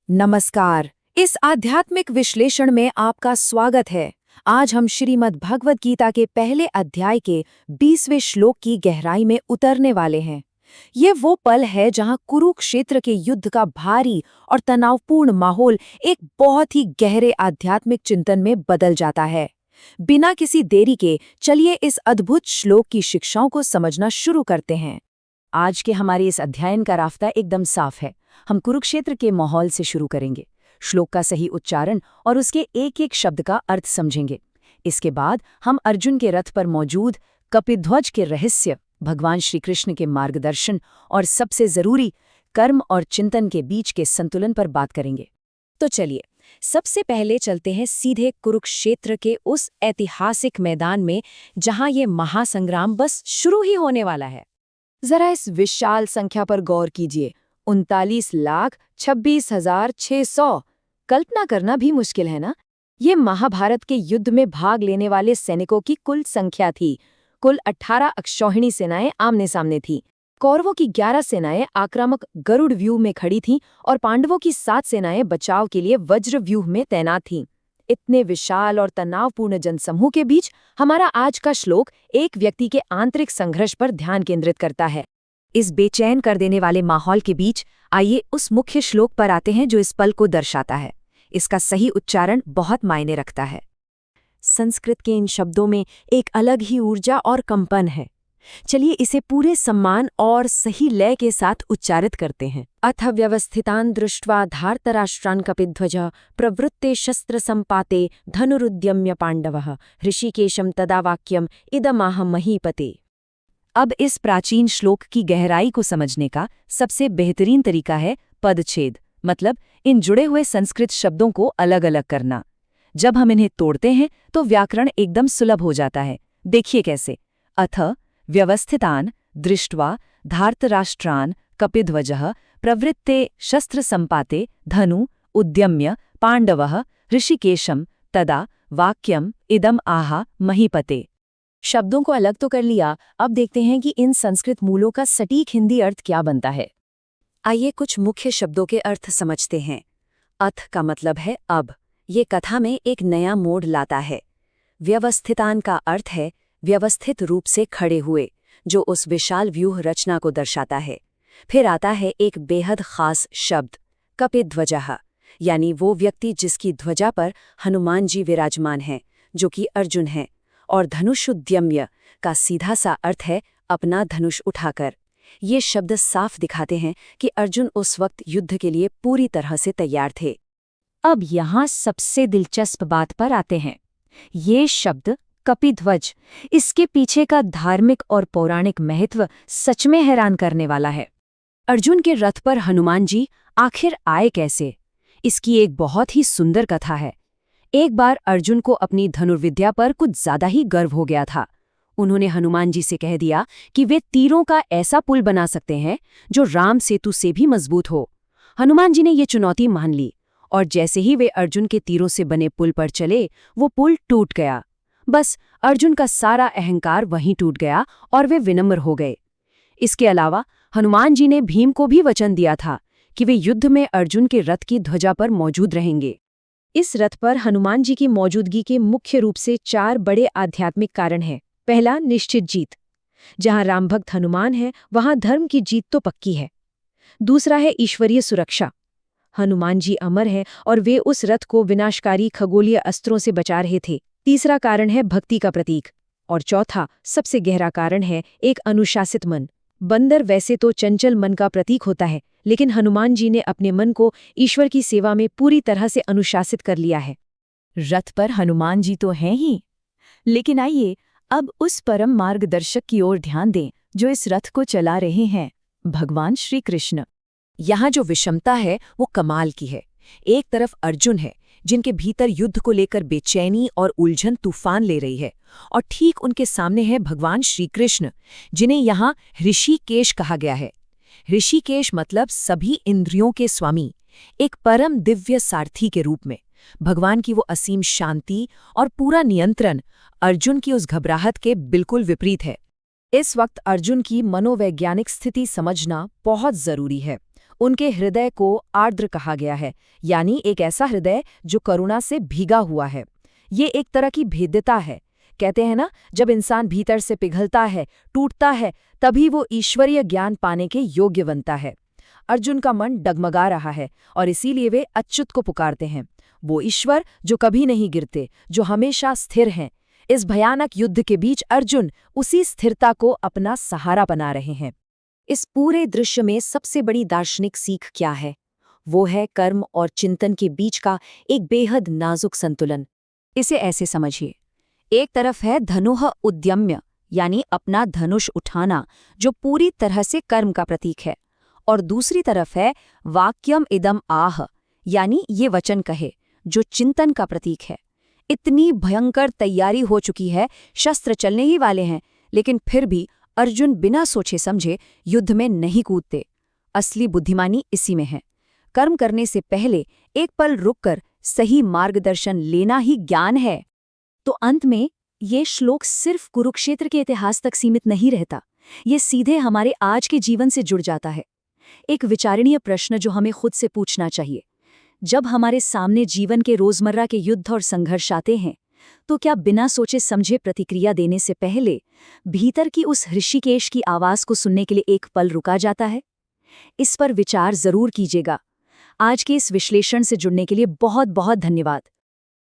नमस्कार। इस आध्यात्मिक विश्लेषण में आपका स्वागत है। आज हम श्रीमद् भगवद गीता के पहले अध्याय के 20वें श्लोक की गहराई में उतरने वाले हैं। ये वो पल है जहां कुरुक्षेत्र के युद्ध का भारी और तनावपूर्ण माहौल एक बहुत ही गहरे आध्यात्मिक चिंतन में बदल जाता है। बिना किसी देरी के चलिए इस अद्भुत श्लोक की शिक्षाओं को समझना शुरू करते हैं। आज के हमारे इस अध्ययन का रास्ता एकदम साफ है। हम कुरुक्षेत्र के माहौल से शुरू करेंगे, श्लोक का सही उच्चारण और उसके एक एक शब्द का अर्थ समझेंगे। इसके बाद हम अर्जुन के रथ पर मौजूद कपिध्वज के रहस्य, भगवान श्री कृष्ण के मार्गदर्शन और सबसे जरूरी कर्म और चिंतन के बीच के संतुलन पर बात करेंगे। तो चलिए सबसे पहले चलते हैं सीधे कुरुक्षेत्र के उस ऐतिहासिक मैदान में जहां ये महासंग्राम बस शुरू ही होने वाला है। जरा इस विशाल संख्या पर गौर कीजिए, 39,26,600। कल्पना करना भी मुश्किल है ना। ये महाभारत के युद्ध में भाग लेने वाले सैनिकों की कुल संख्या थी। कुल 18 अक्षौहिणी सेनाएं आमने सामने थीं। कौरवों की 11 सेनाएं आक्रामक गरुड़ व्यूह में खड़ी थीं और पांडवों की 7 सेनाएं बचाव के लिए वज्र व्यूह में तैनात थीं। इतने विशाल और तनावपूर्ण जनसमूह के बीच हमारा आज का श्लोक एक व्यक्ति के आंतरिक संघर्ष पर ध्यान केंद्रित करता है। इस बेचैन कर देने वाले माहौल के बीच आइए उस मुख्य श्लोक पर आते हैं जो इस पल को दर्शाता है। इसका सही उच्चारण बहुत मायने रखता है। संस्कृत के इन शब्दों में एक अलग ही ऊर्जा और कंपन है। चलिए इसे पूरे सम्मान और सही लय के साथ उच्चारित करते हैं। अथ व्यवस्थितान् दृष्ट्वा धार्तराष्ट्रान् कपिध्वजः प्रवृत्ते शस्त्र संपाते धनुरुद्यम्य पांडवः ऋषिकेशं तदा वाक्यम् इदमाह महीपते। अब इस प्राचीन श्लोक की गहराई को समझने का सबसे बेहतरीन तरीका है पदच्छेद, मतलब इन जुड़े हुए संस्कृत शब्दों को अलग अलग करना। जब हम इन्हें तोड़ते हैं तो व्याकरण एकदम सुलभ हो जाता है। देखिए कैसे। अथ व्यवस्थितान् दृष्ट्वा धार्तराष्ट्रान् कपिध्वजः प्रवृत्ते शस्त्र संपाते धनु उद्यम्य पांडवः ऋषिकेशं तदा वाक्यम् इदम् आह महीपते। शब्दों को अलग तो कर लिया, अब देखते हैं कि इन संस्कृत मूलों का सटीक हिंदी अर्थ क्या बनता है। आइए कुछ मुख्य शब्दों के अर्थ समझते हैं। अथ का मतलब है अब, ये कथा में एक नया मोड़ लाता है। व्यवस्थितान का अर्थ है व्यवस्थित रूप से खड़े हुए, जो उस विशाल व्यूह रचना को दर्शाता है। फिर आता है एक बेहद खास शब्द कपिध्वजः, यानी वो व्यक्ति जिसकी ध्वजा पर हनुमान जी विराजमान हैं, जो कि अर्जुन हैं। और धनुषुद्यम्य का सीधा सा अर्थ है अपना धनुष उठाकर। ये शब्द साफ दिखाते हैं कि अर्जुन उस वक्त युद्ध के लिए पूरी तरह से तैयार थे। अब यहाँ सबसे दिलचस्प बात पर आते हैं। ये शब्द कपिध्वज, इसके पीछे का धार्मिक और पौराणिक महत्व सच में हैरान करने वाला है। अर्जुन के रथ पर हनुमान जी आखिर आए कैसे? इसकी एक बहुत ही सुंदर कथा है। एक बार अर्जुन को अपनी धनुर्विद्या पर कुछ ज्यादा ही गर्व हो गया था। उन्होंने हनुमान जी से कह दिया कि वे तीरों का ऐसा पुल बना सकते हैं जो राम सेतु से भी मजबूत हो। हनुमान जी ने ये चुनौती मान ली और जैसे ही वे अर्जुन के तीरों से बने पुल पर चले, वो पुल टूट गया। बस अर्जुन का सारा अहंकार वहीं टूट गया और वे विनम्र हो गए। इसके अलावा हनुमान जी ने भीम को भी वचन दिया था कि वे युद्ध में अर्जुन के रथ की ध्वजा पर मौजूद रहेंगे। इस रथ पर हनुमान जी की मौजूदगी के मुख्य रूप से 4 बड़े आध्यात्मिक कारण हैं। पहला, निश्चित जीत। जहां राम भक्त हनुमान है, वहां धर्म की जीत तो पक्की है। दूसरा है ईश्वरीय सुरक्षा। हनुमान जी अमर हैं और वे उस रथ को विनाशकारी खगोलीय अस्त्रों से बचा रहे थे। तीसरा कारण है भक्ति का प्रतीक। और चौथा, सबसे गहरा कारण है एक अनुशासित मन। बंदर वैसे तो चंचल मन का प्रतीक होता है, लेकिन हनुमान जी ने अपने मन को ईश्वर की सेवा में पूरी तरह से अनुशासित कर लिया है। रथ पर हनुमान जी तो हैं ही, लेकिन आइए अब उस परम मार्गदर्शक की ओर ध्यान दें जो इस रथ को चला रहे हैं, भगवान श्री कृष्ण। यहाँ जो विषमता है वो कमाल की है। एक तरफ अर्जुन है जिनके भीतर युद्ध को लेकर बेचैनी और उलझन तूफान ले रही है, और ठीक उनके सामने है भगवान श्री कृष्ण, जिन्हें यहाँ ऋषिकेश कहा गया है। ऋषिकेश मतलब सभी इंद्रियों के स्वामी, एक परम दिव्य सारथी के रूप में। भगवान की वो असीम शांति और पूरा नियंत्रण अर्जुन की उस घबराहट के बिल्कुल विपरीत है। इस वक्त अर्जुन की मनोवैज्ञानिक स्थिति समझना बहुत जरूरी है। उनके हृदय को आर्द्र कहा गया है, यानी एक ऐसा हृदय जो करुणा से भीगा हुआ है। ये एक तरह की भेद्यता है। कहते हैं ना, जब इंसान भीतर से पिघलता है, टूटता है, तभी वो ईश्वरीय ज्ञान पाने के योग्य बनता है। अर्जुन का मन डगमगा रहा है और इसीलिए वे अच्युत को पुकारते हैं, वो ईश्वर जो कभी नहीं गिरते, जो हमेशा स्थिर हैं। इस भयानक युद्ध के बीच अर्जुन उसी स्थिरता को अपना सहारा बना रहे हैं। इस पूरे दृश्य में सबसे बड़ी दार्शनिक सीख क्या है? वो है कर्म और चिंतन के बीच का एक बेहद नाजुक संतुलन। इसे ऐसे समझिए, एक तरफ है धनुः उद्यम्य, यानी अपना धनुष उठाना, जो पूरी तरह से कर्म का प्रतीक है, और दूसरी तरफ है वाक्यम इदम आह, यानी ये वचन कहे, जो चिंतन का प्रतीक है। इतनी भयंकर तैयारी हो चुकी है, शस्त्र चलने ही वाले हैं, लेकिन फिर भी अर्जुन बिना सोचे समझे युद्ध में नहीं कूदते। असली बुद्धिमानी इसी में है। कर्म करने से पहले एक पल रुककर सही मार्गदर्शन लेना ही ज्ञान है। तो अंत में ये श्लोक सिर्फ कुरुक्षेत्र के इतिहास तक सीमित नहीं रहता, ये सीधे हमारे आज के जीवन से जुड़ जाता है। एक विचारणीय प्रश्न जो हमें खुद से पूछना चाहिए, जब हमारे सामने जीवन के रोजमर्रा के युद्ध और संघर्ष आते हैं, तो क्या बिना सोचे समझे प्रतिक्रिया देने से पहले भीतर की उस ऋषिकेश की आवाज को सुनने के लिए एक पल रुका जाता है? इस पर विचार जरूर कीजिएगा। आज के इस विश्लेषण से जुड़ने के लिए बहुत बहुत धन्यवाद।